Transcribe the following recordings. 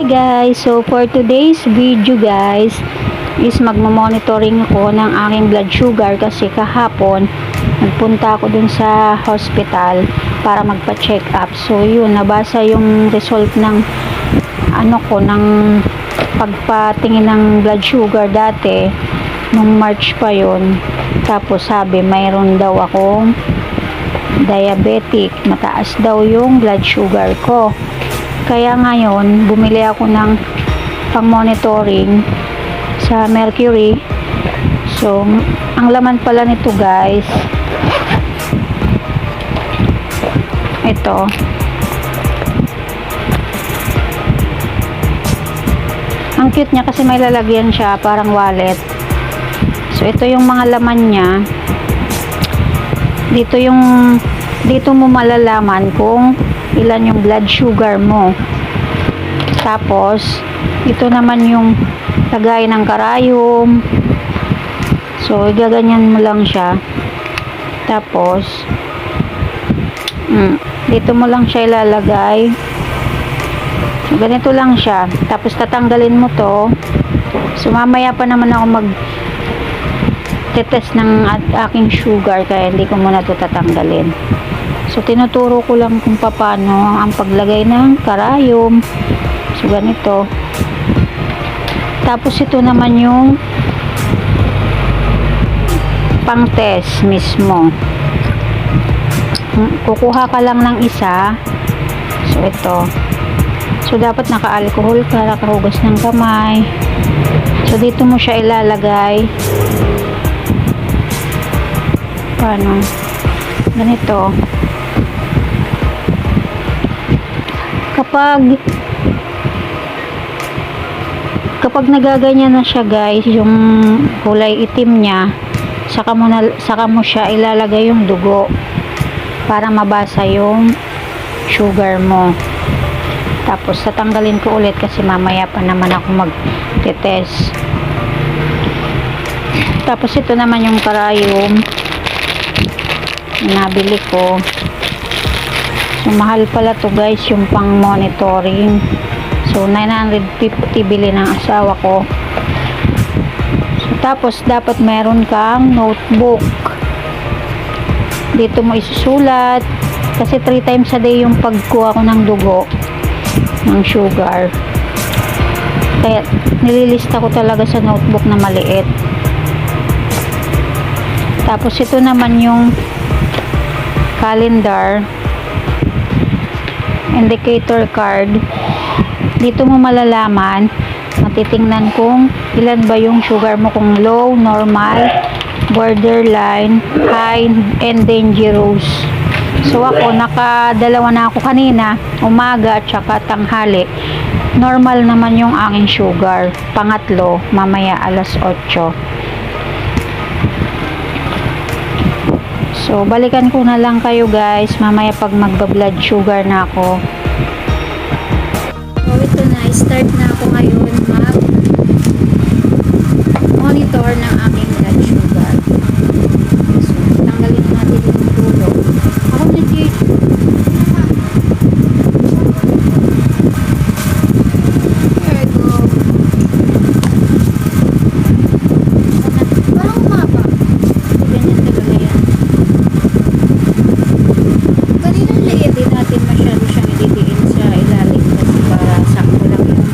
Guys, so for today's video guys is magmo-monitoring ako ng aking blood sugar kasi kahapon nagpunta ako dun sa hospital para magpa-check up. So yun, nabasa yung result ng ng pagpatingin ng blood sugar dati nung March pa yun. Tapos sabi mayroon daw akong diabetic, mataas daw yung blood sugar ko. Kaya ngayon, bumili ako ng pang-monitoring sa Mercury. So, ang laman pala nito guys, ito. Ang cute niya kasi may lalagyan siya, parang wallet. So, ito yung mga laman niya. Dito mo malalaman kung ilan yung blood sugar mo. Tapos ito naman yung lagay ng karayom. So gaganyan mo lang siya. Tapos dito mo lang siya ilalagay. So, ganito lang siya. Tapos tatanggalin mo to. So mamaya pa naman ako test ng aking sugar, kaya hindi ko muna to tatanggalin. So tinuturo ko lang kung paano ang paglagay ng karayom. So ganito. Tapos ito naman yung pang test mismo. Kukuha ka lang ng isa. So ito. So dapat naka-alcohol ka, nakahugas ng kamay. So dito mo siya ilalagay. Paano? Ganito. Kapag nagaganyan na siya guys, yung kulay itim niya, saka mo siya ilalagay yung dugo para mabasa yung sugar mo. Tapos tatanggalin ko ulit kasi mamaya pa naman ako mag-test. Tapos ito naman yung karayom na nabili ko. So, mahal pala to guys yung pang monitoring. So 950 bili ng asawa ko. So, tapos dapat meron kang notebook. Dito mo isusulat kasi 3 times a day yung pagkuha ko ng dugo ng sugar. Kaya nililista ko talaga sa notebook na maliit. Tapos ito naman yung calendar, indicator card. Dito mo malalaman, matitingnan kung ilan ba yung sugar mo, kung low, normal, borderline, high, and dangerous. So ako, nakadalawa na ako kanina, umaga at saka tanghali. Normal naman yung aking sugar. Pangatlo, mamaya alas 8. So, balikan ko na lang kayo guys mamaya pag magba-blood sugar na ako. So, ito na. Start na ako ngayon mag-monitor ng aking blood sugar. So, tanggalin natin yung dulo. Ako legit. There we go. Parang umaba. Ganyan talaga yan. Kaninang liit din natin masyado siyang ididiin sa ilalim kasi para sakto lang yung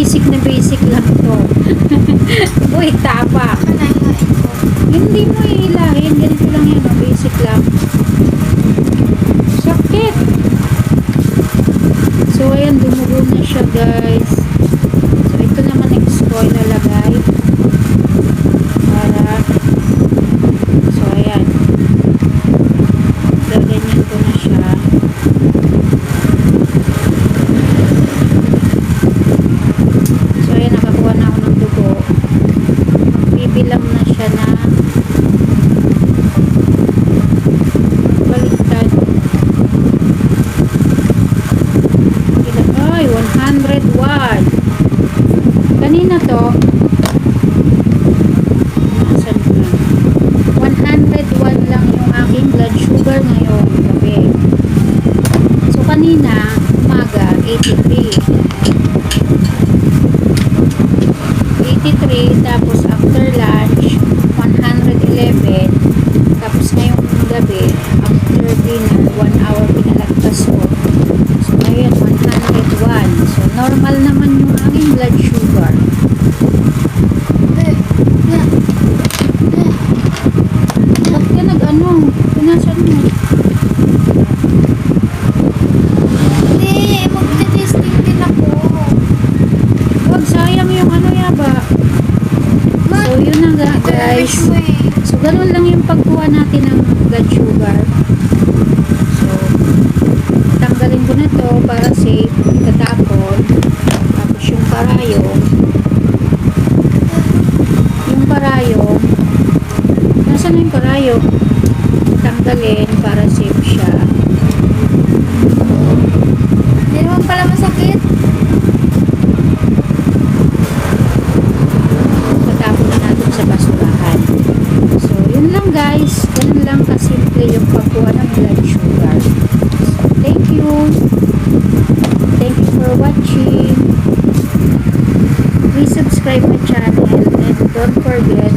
basic lang to. Uy, tapak. Panahilain ko. Hindi mo ihilahin. Ganito lang yan. Oh. Basic lang. Sakit. So, ayan. Dumugo na siya, guys. So, ito naman next ko ilalagay. Para. So, ayan. Gaganyan ko na siya. So, ayan. Nakakuha na ako ng dugo. Bibilang na siya na baliktad. Ay, 101. Kanina to, nasan na? 101 lang yung aking blood sugar ngayon gabi. So, kanina, umaga, 83. 83, tapos after lunch, 111. Tapos ngayong gabi, after dinner, 1 hour pinalagpas ko. So, ayun, 101. So, normal naman yung aking blood sugar. Ba't ka nag-ano? Pinasan mo? Hindi, magte-testing din ako. Huwag, sayang yung ano yaba. So, yun na nga, guys. So, ganun lang yung pagkuha natin ng blood sugar. So, tanggalin ko na to para safe. Itatapon. Tapos yung parayong. Yung parayong. Nasaan na yung parayong? Tanggalin para safe siya. Hindi naman pala masakit. Patapon na natin sa basurahan. So, yun lang guys. Ganun lang kasimple yung pagkuha ng blood sugar. So, thank you. Thank you for watching. Please subscribe my channel and don't forget